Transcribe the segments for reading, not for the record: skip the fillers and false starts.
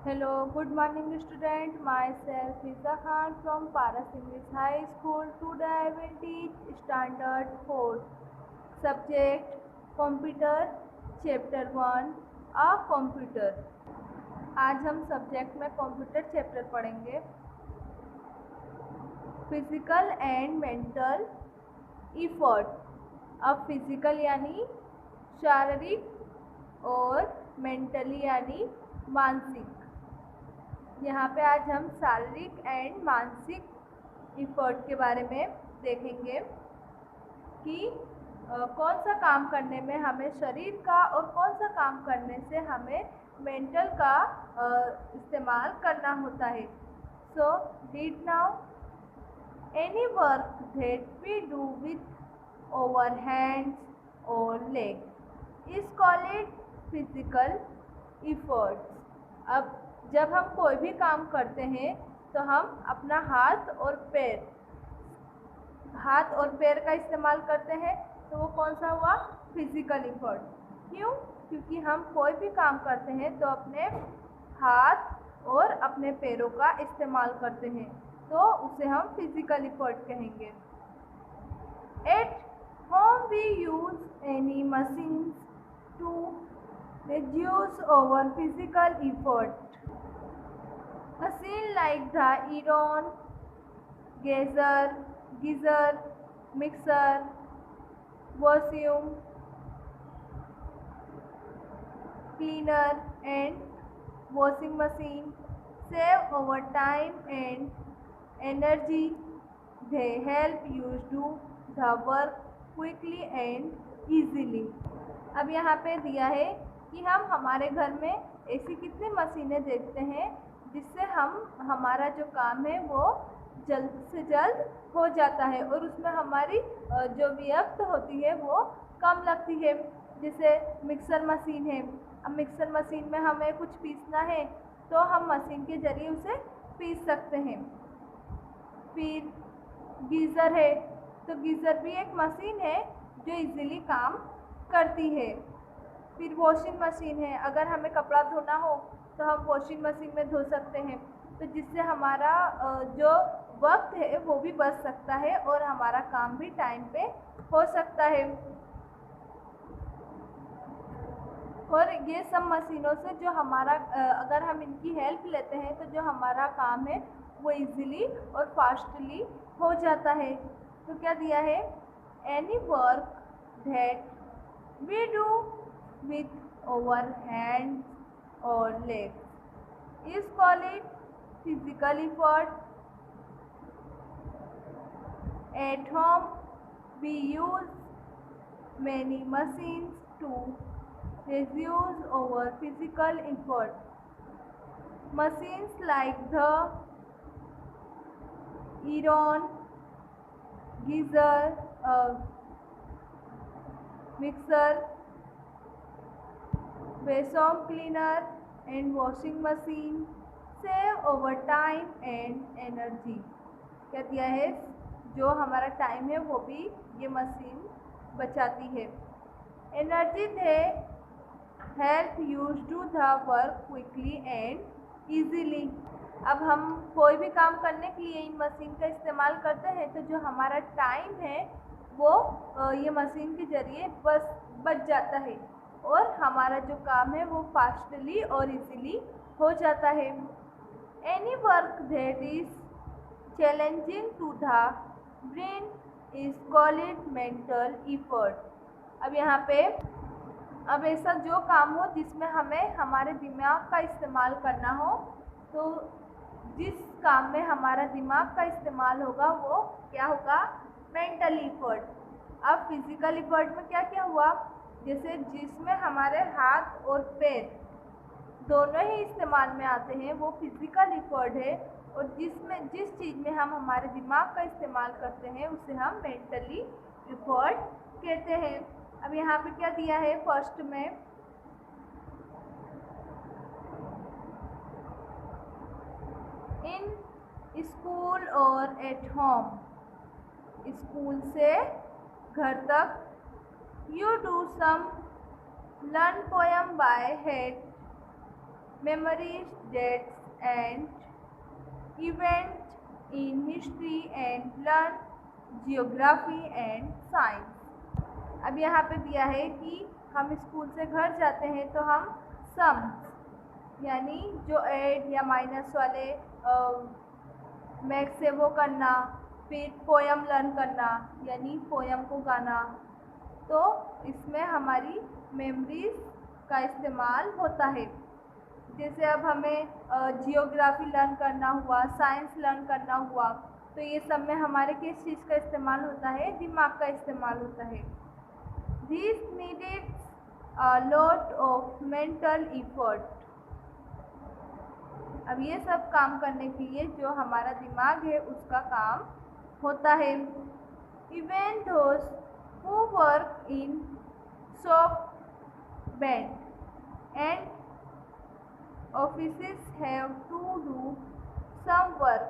Hello, good morning student. Myself Fiza Khan from Paras English High School. Today I will teach Standard 4 subject Computer Chapter 1 A Computer. आज हम subject में computer chapter पढ़ेंगे। Physical and mental effort. अब physical यानी शारीरिक और mentally यानी मानसिक। यहाँ पे आज हम शारीरिक एंड मानसिक इफर्ट के बारे में देखेंगे कि कौन सा काम करने में हमें शरीर का और कौन सा काम करने से हमें मेंटल का इस्तेमाल करना होता है। So read now. Any work that we do with our hands और leg is called physical efforts. अब जब हम कोई भी काम करते हैं तो हम अपना हाथ और पैर का इस्तेमाल करते हैं, तो वो कौन सा हुआ? Physical effort. क्यों? क्योंकि हम कोई भी काम करते हैं तो अपने हाथ और अपने पैरों का इस्तेमाल करते हैं, तो उसे हम फिजिकल इफर्ट कहेंगे। At home we use any machines to reduce our physical effort. Machine like the iron, geyser, mixer, vacuum cleaner and washing machine save our time and energy. They help you do the work quickly and easily. अब यहाँ पे दिया है कि हम हमारे घर में ऐसी कितनी मशीनें देखते हैं जिससे हमारा जो काम है वो जल्द से जल्द हो जाता है और उसमें हमारी जो व्यक्त होती है वो कम लगती है। जैसे मिक्सर मशीन है। अब मिक्सर मशीन में हमें कुछ पीसना है तो हम मशीन के जरिए उसे पीस सकते हैं। फिर गीज़र है, तो गीज़र भी एक मशीन है जो इजीली काम करती है। फिर वॉशिंग मशीन है, अगर हमें कपड़ा धोना हो तो हम वॉशिंग मशीन में धो सकते हैं, तो जिससे हमारा जो वक्त है वो भी बच सकता है और हमारा काम भी टाइम पे हो सकता है। और ये सब मशीनों से जो हमारा अगर हम इनकी हेल्प लेते हैं तो जो हमारा काम है वो इजीली और फास्टली हो जाता है। तो क्या दिया है? Any work that we do with our hands or legs is called physical effort. At home we use many machines to reduce our physical effort. Machines like the iron, geyser, mixer, vacuum cleaner and washing machine save our time and energy. क्या दिया है? जो हमारा time है वो भी ये machine बचाती है। Energy they help you do the work quickly and easily. अब हम कोई भी काम करने के लिए इन मशीन का इस्तेमाल करते हैं तो जो हमारा टाइम है वो ये मशीन के जरिए बच जाता है और हमारा जो काम है वो फास्टली और इजीली हो जाता है। Any work that is challenging to the brain is called mental effort. अब यहाँ पे अब ऐसा जो काम हो जिसमें हमें हमारे दिमाग का इस्तेमाल करना हो, तो जिस काम में हमारा दिमाग का इस्तेमाल होगा वो क्या होगा? Mental effort. अब फिजिकल इफर्ट में क्या क्या हुआ? जैसे जिसमें हमारे हाथ और पैर दोनों ही इस्तेमाल में आते हैं वो फिजिकल इफर्ट है, और जिस चीज़ में हम हमारे दिमाग का इस्तेमाल करते हैं उसे हम मेंटली इफर्ट कहते हैं। अब यहाँ पे क्या दिया है? फर्स्ट में इन स्कूल और एट होम। स्कूल से घर तक you do some learn poem by head memories, dates and events in history and learn geography and science। अब यहाँ पे दिया है कि हम स्कूल से घर जाते हैं तो हम सम्स यानी जो ऐड या माइनस वाले मैथ्स से वो करना, फिर पोयम लर्न करना यानी पोयम को गाना, तो इसमें हमारी मेमोरीज का इस्तेमाल होता है। जैसे अब हमें जियोग्राफी लर्न करना हुआ, साइंस लर्न करना हुआ, तो ये सब में हमारे किस चीज़ का इस्तेमाल होता है? दिमाग का इस्तेमाल होता है। This needed a lot of mental effort. अब ये सब काम करने के लिए जो हमारा दिमाग है उसका काम होता है। Even those who work in shop band and offices have to do some work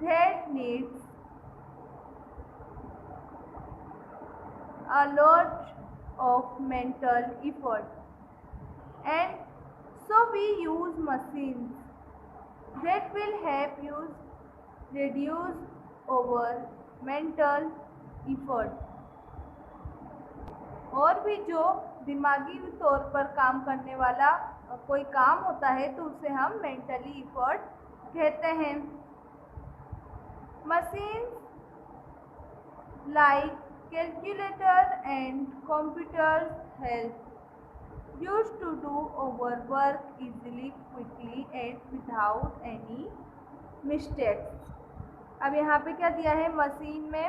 that needs a lot of mental effort, and so we use machines that will help you reduce our mental effort। और भी जो दिमागी तौर पर काम करने वाला कोई काम होता है तो उसे हम मेंटली इफर्ट कहते हैं। Machines like calculator and computers help use to do our work easily, quickly and without any mistakes. अब यहाँ पे क्या दिया है? मशीन में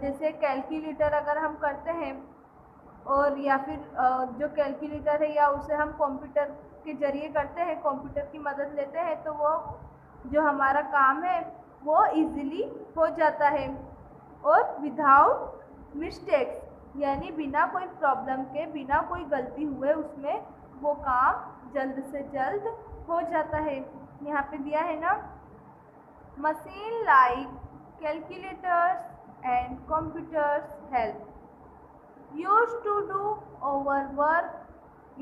जैसे कैलकुलेटर अगर हम करते हैं और या फिर जो कैलकुलेटर है या उसे हम कंप्यूटर के ज़रिए करते हैं, कंप्यूटर की मदद लेते हैं, तो वो जो हमारा काम है वो इजीली हो जाता है और विदाउट मिस्टेक्स यानी बिना कोई प्रॉब्लम के, बिना कोई गलती हुए उसमें वो काम जल्द से जल्द हो जाता है। यहाँ पे दिया है ना, machine like calculators and computers help used to do our work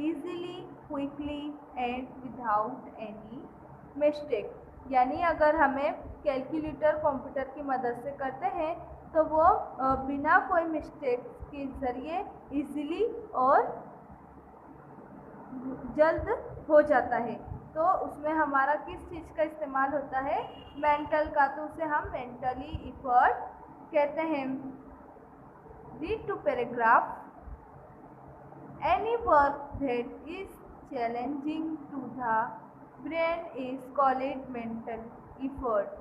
easily, quickly and without any mistake। यानी अगर हमें कैलकुलेटर कंप्यूटर की मदद से करते हैं तो वो बिना कोई मिस्टेक के ज़रिए इजीली और जल्द हो जाता है। तो उसमें हमारा किस चीज़ का इस्तेमाल होता है? मेंटल का, तो उसे हम मेंटली इफर्ट कहते हैं। Read to paragraph. Any work that is challenging to the brain is called mental effort.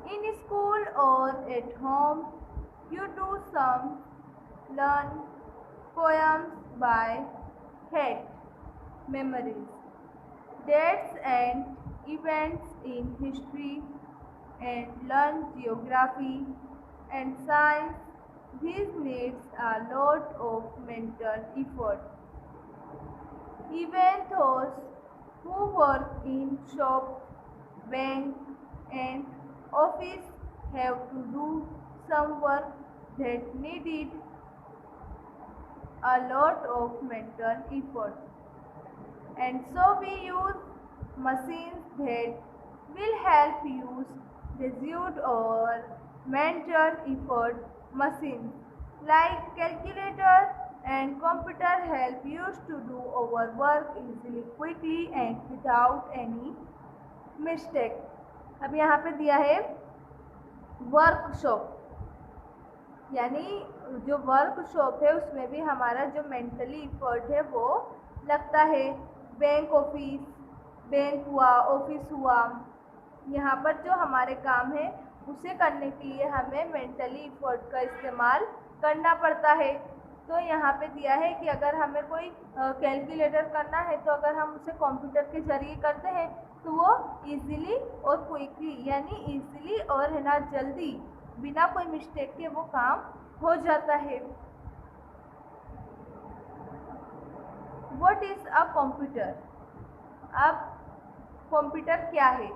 In school or at home, you do some learn poems by heart, memories, dates and events in history, and learn geography and science. This needs a lot of mental effort. Even those who work in shop, bank, and office have to do some work that needed a lot of mental effort. And so we use machines that will help use reduce or mental effort। machines like calculator and computer help us to do our work easily, quickly and without any mistake। अब यहाँ पे दिया है workshop, यानी जो workshop है उसमें भी हमारा जो मेंटली इफर्ट है वो लगता है। बैंक ऑफिस, बैंक हुआ, ऑफिस हुआ, यहाँ पर जो हमारे काम है उसे करने के लिए हमें मेंटली इफर्ट का इस्तेमाल करना पड़ता है। तो यहाँ पे दिया है कि अगर हमें कोई कैलकुलेटर करना है तो अगर हम उसे कंप्यूटर के ज़रिए करते हैं तो वो इजीली और क्विकली यानी इजीली और है ना जल्दी बिना कोई मिस्टेक के वो काम हो जाता है। What is a computer? अब कंप्यूटर क्या है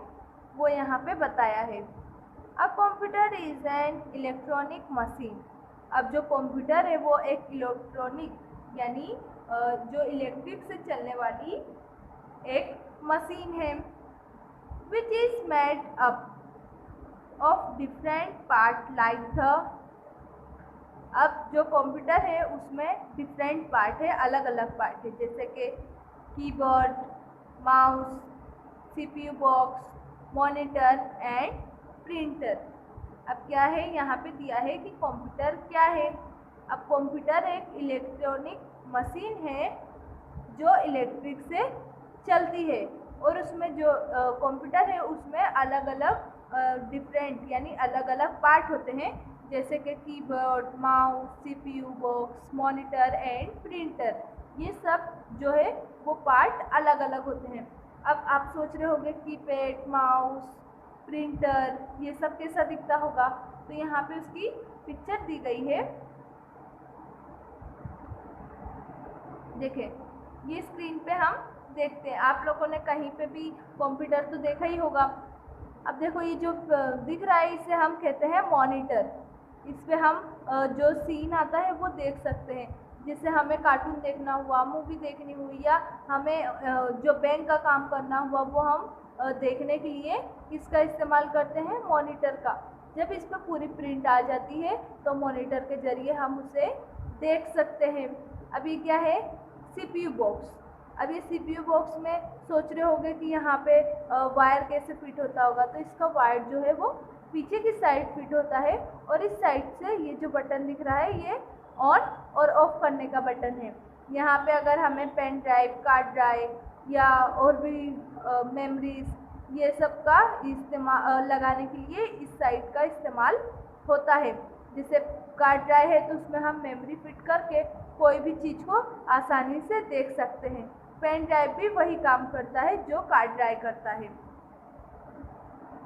वो यहाँ पे बताया है। A computer is an electronic machine. अब जो कंप्यूटर है वो एक इलेक्ट्रॉनिक यानी जो इलेक्ट्रिक से चलने वाली एक मशीन है which is made up of different part like the। अब जो कंप्यूटर है उसमें डिफरेंट पार्ट है, अलग अलग पार्ट है, जैसे कि keyboard, mouse, CPU box, monitor and printer. अब क्या है यहाँ पे दिया है कि कंप्यूटर क्या है। अब कंप्यूटर एक इलेक्ट्रॉनिक मशीन है जो इलेक्ट्रिक से चलती है और उसमें जो कंप्यूटर है उसमें अलग अलग डिफरेंट यानी अलग अलग पार्ट होते हैं, जैसे कि keyboard, mouse, CPU box, monitor and printer. ये सब जो है वो पार्ट अलग अलग होते हैं। अब आप सोच रहे होंगे कीपैड, माउस, प्रिंटर ये सब कैसा दिखता होगा, तो यहाँ पे उसकी पिक्चर दी गई है। देखिए ये स्क्रीन पे हम देखते हैं, आप लोगों ने कहीं पे भी कंप्यूटर तो देखा ही होगा। अब देखो ये जो दिख रहा है इसे हम कहते हैं मॉनिटर। इस पे हम जो सीन आता है वो देख सकते हैं, जैसे हमें कार्टून देखना हुआ, मूवी देखनी हुई या हमें जो बैंक का काम करना हुआ वो हम देखने के लिए किसका इस्तेमाल करते हैं, मॉनिटर का। जब इस पर पूरी प्रिंट आ जाती है तो मॉनिटर के जरिए हम उसे देख सकते हैं। अब ये क्या है, सीपीयू बॉक्स। अब ये सीपीयू बॉक्स में सोच रहे होंगे कि यहाँ पे वायर कैसे फिट होता होगा, तो इसका वायर जो है वो पीछे की साइड फिट होता है और इस साइड से ये जो बटन दिख रहा है ये ऑन और ऑफ करने का बटन है। यहाँ पे अगर हमें पेन ड्राइव, कार्ड ड्राइव या और भी मेमोरीज ये सब का इस्तेमाल लगाने के लिए इस साइड का इस्तेमाल होता है। जैसे कार्ड ड्राइव है तो उसमें हम मेमोरी फिट करके कोई भी चीज़ को आसानी से देख सकते हैं। पेन ड्राइव भी वही काम करता है जो कार्ड ड्राइव करता है।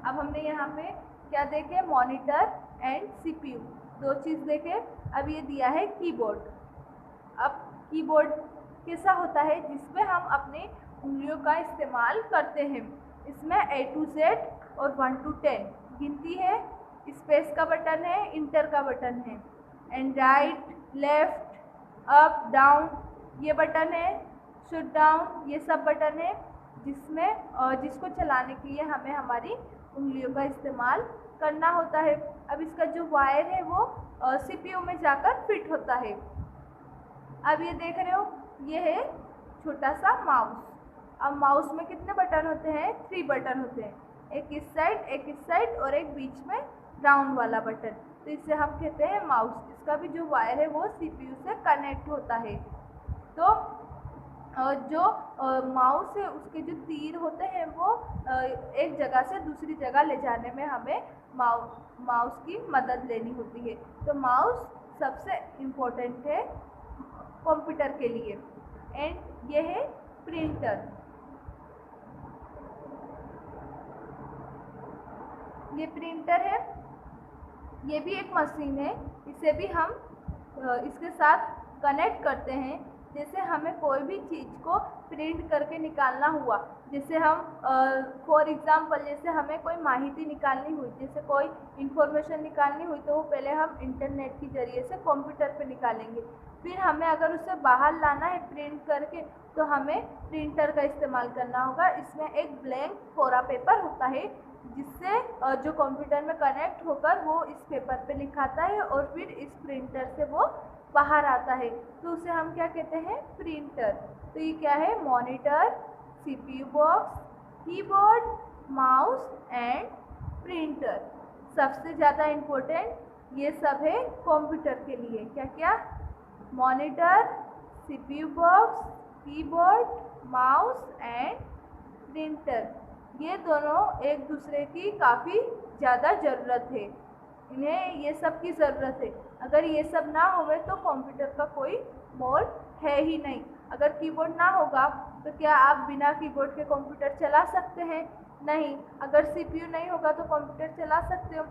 अब हमने यहाँ पे क्या देखे, मॉनिटर एंड सीपीयू, दो चीज़ देखे। अब ये दिया है कीबोर्ड। अब कीबोर्ड कैसा होता है, जिसमें हम अपने उंगलियों का इस्तेमाल करते हैं। इसमें A to Z और 1 to 10 गिनती है, स्पेस का बटन है, इंटर का बटन है, and right, left, up, down ये बटन है, शट डाउन ये सब बटन है, जिसको चलाने के लिए हमें हमारी उंगलियों का इस्तेमाल करना होता है। अब इसका जो वायर है वो सीपीयू में जाकर फिट होता है। अब ये देख रहे हो ये है छोटा सा माउस। अब माउस में कितने बटन होते हैं, 3 बटन होते हैं, एक इस साइड, एक इस साइड और एक बीच में राउंड वाला बटन, तो इसे हम कहते हैं माउस। इसका भी जो वायर है वो सीपीयू से कनेक्ट होता है। तो जो माउस है उसके जो तीर होते हैं वो एक जगह से दूसरी जगह ले जाने में हमें माउस की मदद लेनी होती है। तो माउस सबसे इम्पोर्टेंट है कंप्यूटर के लिए। एंड ये है प्रिंटर। ये प्रिंटर है, ये भी एक मशीन है। इसे भी हम इसके साथ कनेक्ट करते हैं। जैसे हमें कोई भी चीज़ को प्रिंट करके निकालना हुआ, जैसे हम फॉर एग्ज़ाम्पल जैसे हमें कोई माहिती निकालनी हुई, जैसे कोई इन्फॉर्मेशन निकालनी हुई, तो वो पहले हम इंटरनेट के ज़रिए से कंप्यूटर पे निकालेंगे। फिर हमें अगर उसे बाहर लाना है प्रिंट करके तो हमें प्रिंटर का इस्तेमाल करना होगा। इसमें एक ब्लैंक कोरा पेपर होता है जिससे जो कंप्यूटर में कनेक्ट होकर वो इस पेपर पे लिखाता है और फिर इस प्रिंटर से वो बाहर आता है, तो उसे हम क्या कहते हैं, प्रिंटर। तो ये क्या है, monitor, CPU box, keyboard, mouse and printer. सबसे ज़्यादा इम्पोर्टेंट ये सब है कंप्यूटर के लिए। क्या क्या, monitor, CPU box, keyboard, mouse and printer. ये दोनों एक दूसरे की काफ़ी ज़्यादा ज़रूरत है, इन्हें ये सब की ज़रूरत है। अगर ये सब ना होवे तो कंप्यूटर का कोई मोल है ही नहीं। अगर कीबोर्ड ना होगा तो क्या आप बिना कीबोर्ड के कंप्यूटर चला सकते हैं? नहीं। अगर सीपीयू नहीं होगा तो कंप्यूटर चला सकते हो।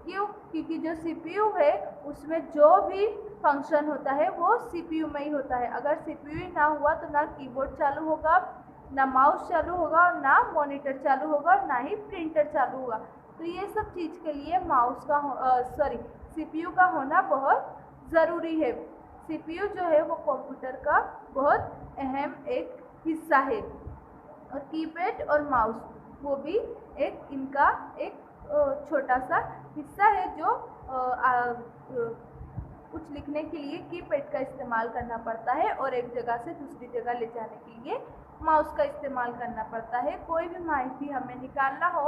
क्यों? क्योंकि जो सीपीयू है उसमें जो भी फंक्शन होता है वो सीपीयू में ही होता है। अगर सीपीयू ही ना हुआ तो ना कीबोर्ड चालू होगा, ना माउस चालू होगा, और ना मॉनिटर चालू होगा, और ना ही प्रिंटर चालू होगा। तो ये सब चीज़ के लिए सीपीयू का होना बहुत ज़रूरी है। सीपीयू जो है वो कंप्यूटर का बहुत अहम एक हिस्सा है। और कीपैड और माउस वो भी एक इनका एक छोटा सा हिस्सा है जो कुछ लिखने के लिए कीपैड का इस्तेमाल करना पड़ता है और एक जगह से दूसरी जगह ले जाने के लिए माउस का इस्तेमाल करना पड़ता है। कोई भी माहिती हमें निकालना हो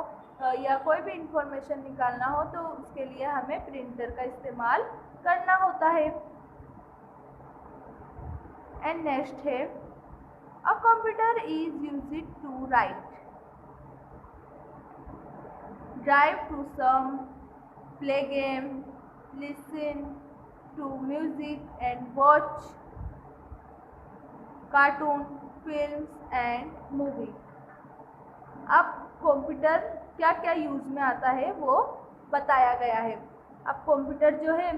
या कोई भी इंफॉर्मेशन निकालना हो तो उसके लिए हमें प्रिंटर का इस्तेमाल करना होता है। एंड नेक्स्ट है a computer is used to write, drive to sum, play game, listen to music and watch cartoon, films and movie. अब कंप्यूटर क्या क्या यूज में आता है वो बताया गया है। अब कंप्यूटर जो है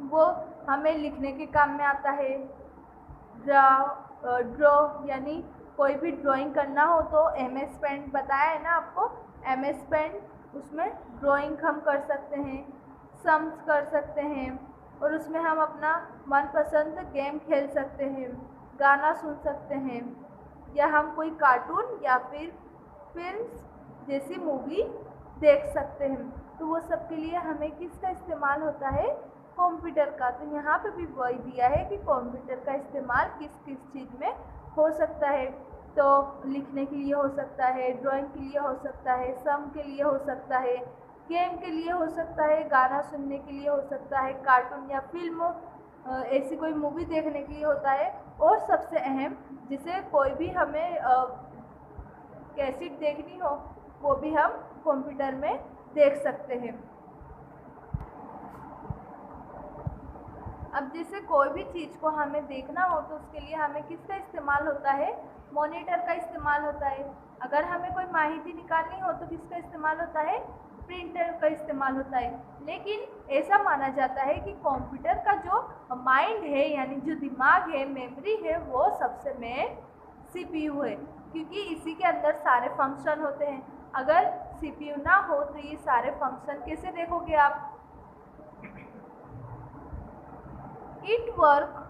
वो हमें लिखने के काम में आता है, ड्रॉ यानी कोई भी ड्राइंग करना हो तो MS पेंट बताया है ना आपको, MS पेंट उसमें ड्राइंग हम कर सकते हैं, सम्स कर सकते हैं और उसमें हम अपना मनपसंद गेम खेल सकते हैं, गाना सुन सकते हैं या हम कोई कार्टून या फिर फिल्म्स जैसी मूवी देख सकते हैं। तो वो सब के लिए हमें किसका इस्तेमाल होता है, कंप्यूटर का। तो यहाँ पे भी वही दिया है कि कंप्यूटर का इस्तेमाल किस किस चीज़ में हो सकता है। तो लिखने के लिए हो सकता है, ड्राइंग के लिए हो सकता है, सम के लिए हो सकता है, गेम के लिए हो सकता है, गाना सुनने के लिए हो सकता है, कार्टून या फिल्म ऐसी कोई मूवी देखने के लिए होता है और सबसे अहम जिसे कोई भी हमें कैसेट देखनी हो वो भी हम कंप्यूटर में देख सकते हैं। अब जैसे कोई भी चीज़ को हमें देखना हो तो उसके लिए हमें किसका इस्तेमाल होता है, मॉनिटर का इस्तेमाल होता है। अगर हमें कोई माहिती निकालनी हो तो किसका इस्तेमाल होता है, प्रिंटर का इस्तेमाल होता है। लेकिन ऐसा माना जाता है कि कंप्यूटर का जो माइंड है यानी जो दिमाग है, मेमोरी है, वो सबसे मेन CPU है, क्योंकि इसी के अंदर सारे फंक्शन होते हैं। अगर CPU ना हो तो ये सारे फंक्शन कैसे देखोगे आप। It works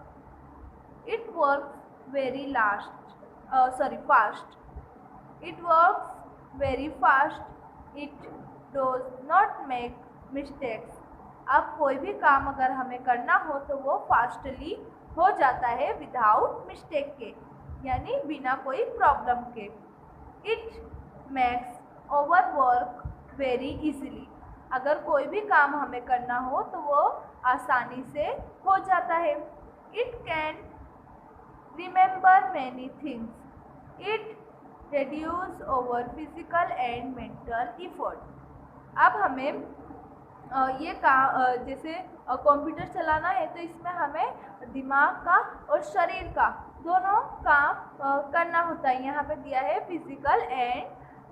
very fast. It works very fast. It does not make mistakes. अब कोई भी काम अगर हमें करना हो तो वो फास्टली हो जाता है विदाउट मिस्टेक के, यानी बिना कोई प्रॉब्लम के। It makes our work very easily. अगर कोई भी काम हमें करना हो तो वो आसानी से हो जाता है। It can remember many things. It reduce over physical and mental effort. अब हमें ये काम जैसे कंप्यूटर चलाना है तो इसमें हमें दिमाग का और शरीर का दोनों काम करना होता है। यहाँ पे दिया है फिजिकल एंड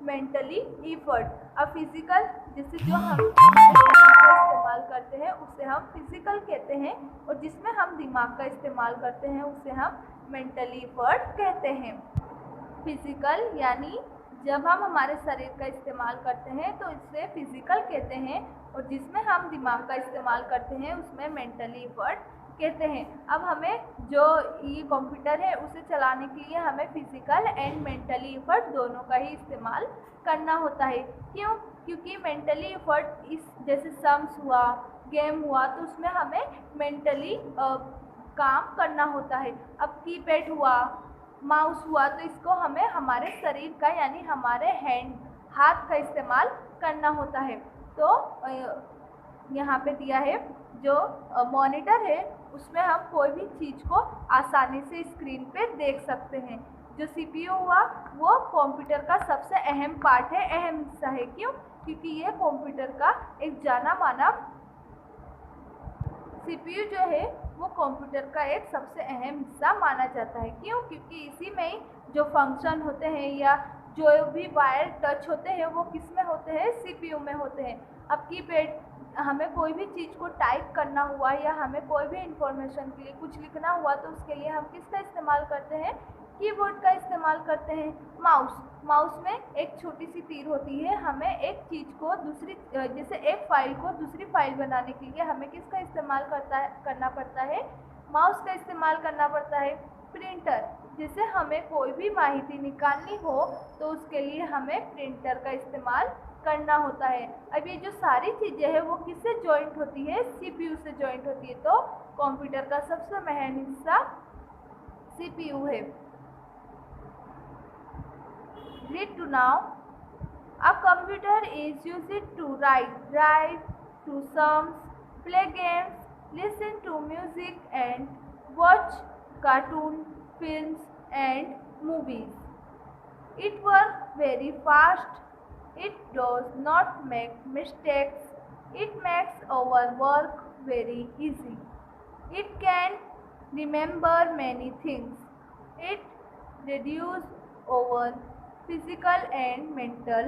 मेंटली इफर्ट। अब फिजिकल जैसे जो हम इस्तेमाल करते हैं उसे हम फिजिकल कहते हैं और जिसमें हम दिमाग का इस्तेमाल करते हैं उसे हम मेंटली इफर्ट कहते हैं। फिजिकल यानी जब हम हमारे शरीर का इस्तेमाल करते हैं तो इसे फिजिकल कहते हैं और जिसमें हम दिमाग का इस्तेमाल करते हैं उसमें मेंटली इफर्ट कहते हैं। अब हमें जो ये कंप्यूटर है उसे चलाने के लिए हमें फिजिकल एंड मेंटली इफर्ट दोनों का ही इस्तेमाल करना होता है। क्यों? क्योंकि मेंटली इफर्ट इस जैसे सम्स हुआ, गेम हुआ, तो उसमें हमें मेंटली काम करना होता है। अब कीपैड हुआ, माउस हुआ, तो इसको हमें हमारे शरीर का यानी हमारे हाथ का इस्तेमाल करना होता है। तो यहाँ पे दिया है जो मॉनिटर है उसमें हम कोई भी चीज़ को आसानी से स्क्रीन पे देख सकते हैं। जो CPU हुआ वो कंप्यूटर का सबसे अहम पार्ट है, अहम हिस्सा है। क्यों? क्योंकि ये कंप्यूटर का एक जाना माना CPU जो है वो कंप्यूटर का एक सबसे अहम हिस्सा माना जाता है। क्यों? क्योंकि इसी में ही जो फंक्शन होते हैं या जो भी वायर टच होते हैं वो किस में होते हैं, CPU में होते हैं। अब कीपैड हमें कोई भी चीज़ को टाइप करना हुआ या हमें कोई भी इंफॉर्मेशन के लिए कुछ लिखना हुआ तो उसके लिए हम किसका इस्तेमाल करते हैं, कीबोर्ड का इस्तेमाल करते हैं। माउस में एक छोटी सी तीर होती है, हमें एक चीज़ को दूसरी जैसे एक फाइल को दूसरी फाइल बनाने के लिए हमें किसका इस्तेमाल करना पड़ता है, माउस का इस्तेमाल करना पड़ता है। प्रिंटर, जिसे हमें कोई भी माहिती निकालनी हो तो उसके लिए हमें प्रिंटर का इस्तेमाल करना होता है। अब ये जो सारी चीज़ें हैं वो किससे जॉइंट होती है? CPU से जॉइंट होती है। तो कंप्यूटर का सबसे महत्वपूर्ण हिस्सा CPU है। Read to now. A computer is used to write to sums, play games, listen to music and watch cartoon, films and movies. It works very fast. It does not make mistakes. It makes our work very easy. It can remember many things. It reduces our physical and mental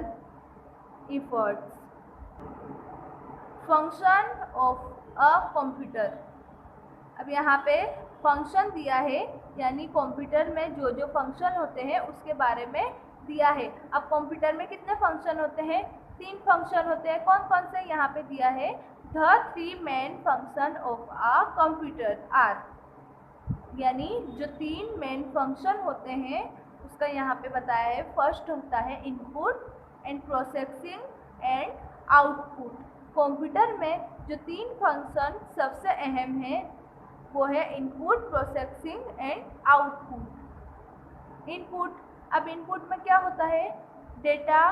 efforts. Function of a computer. अब यहाँ पे function दिया है, यानी computer में जो जो function होते हैं उसके बारे में दिया है। अब कंप्यूटर में कितने फंक्शन होते हैं? 3 फंक्शन होते हैं। कौन कौन से यहाँ पे दिया है? The 3 main function of a computer are, यानी जो 3 मेन फंक्शन होते हैं उसका यहाँ पे बताया है। फर्स्ट होता है input and processing and output. Computer में जो 3 फंक्शन सबसे अहम है वो है input, processing and output. Input, अब इनपुट में क्या होता है? डेटा,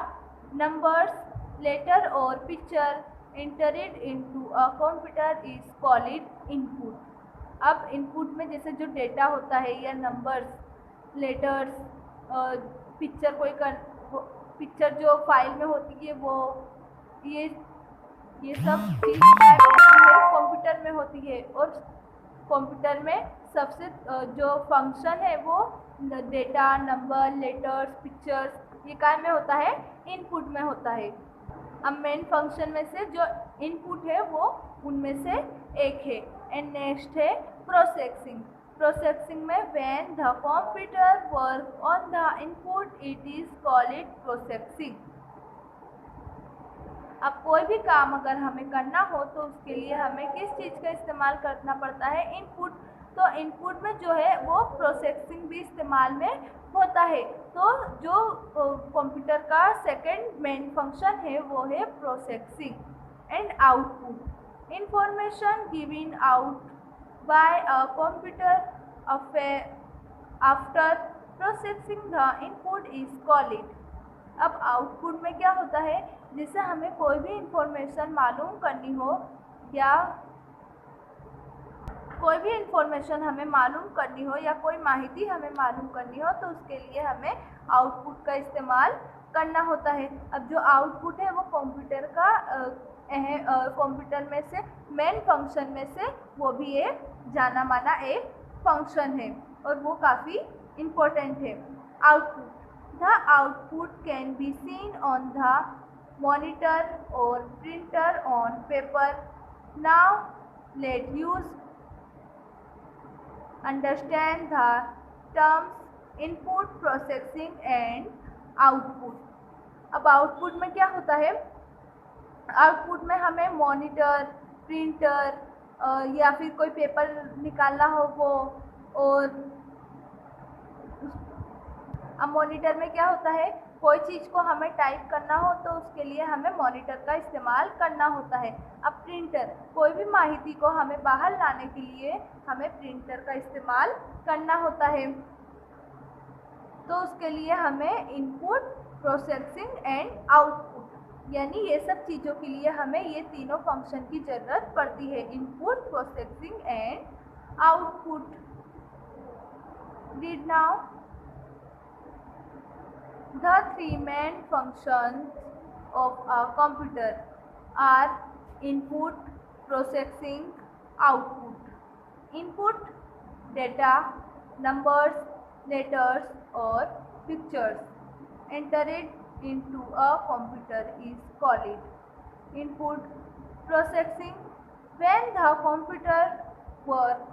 नंबर्स, लेटर और picture entered into a computer is called input. अब इनपुट में जैसे जो डेटा होता है या नंबर्स, लेटर्स, पिक्चर, पिक्चर जो फाइल में होती है वो ये सब चीज़ कंप्यूटर में होती है। और कंप्यूटर में सबसे जो फंक्शन है वो डेटा, नंबर, लेटर्स, पिक्चर्स, ये काय में होता है? इनपुट में होता है। अब मेन फंक्शन में से जो इनपुट है वो उनमें से एक है। एंड नेक्स्ट है प्रोसेसिंग। प्रोसेसिंग में when the computer work on the input it is called processing. अब कोई भी काम अगर हमें करना हो तो उसके लिए हमें किस चीज़ का इस्तेमाल करना पड़ता है? इनपुट। तो इनपुट में जो है वो प्रोसेसिंग भी इस्तेमाल में होता है। तो जो कंप्यूटर का सेकंड मेन फंक्शन है वो है processing. And output, information given out by a computer after processing the input is called. अब आउटपुट में क्या होता है? जिससे हमें कोई भी इंफॉर्मेशन मालूम करनी हो या कोई भी इंफॉर्मेशन हमें मालूम करनी हो या कोई माहिती हमें मालूम करनी हो तो उसके लिए हमें आउटपुट का इस्तेमाल करना होता है। अब जो आउटपुट है वो कंप्यूटर का कंप्यूटर में से मेन फंक्शन में से वो भी एक जाना माना एक फंक्शन है और वो काफ़ी इम्पोर्टेंट है। Output, the output can be seen on the monitor or printer on paper. Now let's understand the terms input, processing and output. अब आउटपुट में क्या होता है? आउटपुट में हमें मॉनिटर, प्रिंटर या फिर कोई पेपर निकालना हो वो, और अब मॉनिटर में क्या होता है? कोई चीज़ को हमें टाइप करना हो तो उसके लिए हमें मॉनिटर का इस्तेमाल करना होता है। अब प्रिंटर, कोई भी माहिती को हमें बाहर लाने के लिए हमें प्रिंटर का इस्तेमाल करना होता है। तो उसके लिए हमें इनपुट, प्रोसेसिंग एंड आउटपुट, यानी ये सब चीज़ों के लिए हमें ये तीनों फंक्शन की ज़रूरत पड़ती है। Input, processing and output. Read now. The 3 main functions of a computer are input, processing, output. Input, data, numbers, letters or pictures entered into a computer is called input. Processing, when the computer works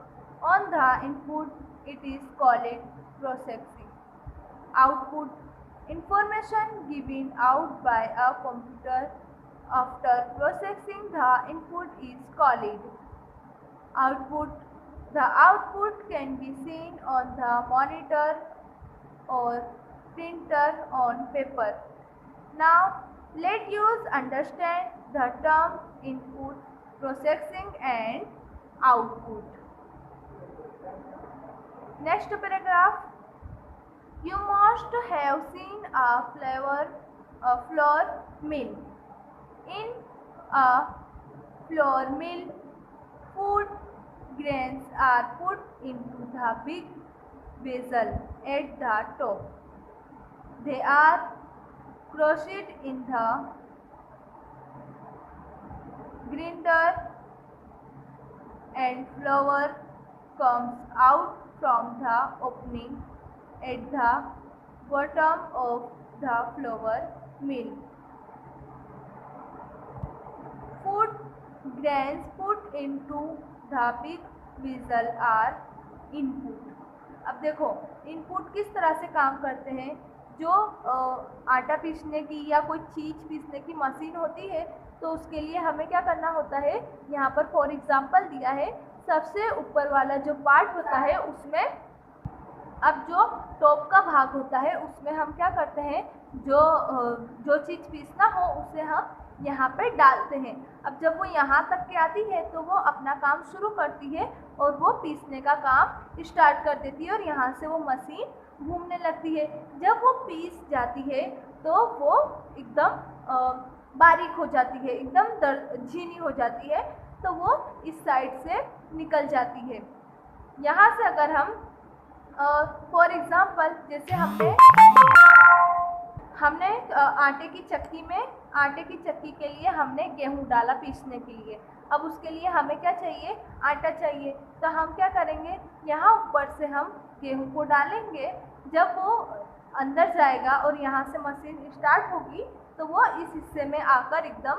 on the input it is called processing. Output, information given out by a computer after processing the input is called output. The output can be seen on the monitor or printer on paper. Now, let us understand the term input, processing and output. Next paragraph. You must have seen a flour mill. In a flour mill, food grains are put into the big vessel at the top. They are crushed in the grinder and flour comes out from the opening at the bottom of the flour mill. Food grains put into the big vessel are input. अब देखो input किस तरह से काम करते हैं। जो आटा पीसने की या कोई चीज़ पीसने की मशीन होती है तो उसके लिए हमें क्या करना होता है। यहाँ पर फॉर एग्जांपल दिया है, सबसे ऊपर वाला जो पार्ट होता है उसमें, अब जो टॉप का भाग होता है उसमें हम क्या करते हैं, जो चीज़ पीसना हो उसे हम यहाँ पे डालते हैं। अब जब वो यहाँ तक के आती है तो वो अपना काम शुरू करती है और वो पीसने का काम स्टार्ट कर देती है और यहाँ से वो मशीन घूमने लगती है। जब वो पीस जाती है तो वो एकदम बारीक हो जाती है, एकदम झीनी हो जाती है, तो वो इस साइड से निकल जाती है। यहाँ से अगर हम फॉर एग्जांपल जैसे हमने आटे की चक्की के लिए हमने गेहूं डाला पीसने के लिए। अब उसके लिए हमें क्या चाहिए, आटा चाहिए। तो हम क्या करेंगे, यहाँ ऊपर से हम गेहूं को डालेंगे। जब वो अंदर जाएगा और यहाँ से मशीन स्टार्ट होगी तो वो इस हिस्से में आकर एकदम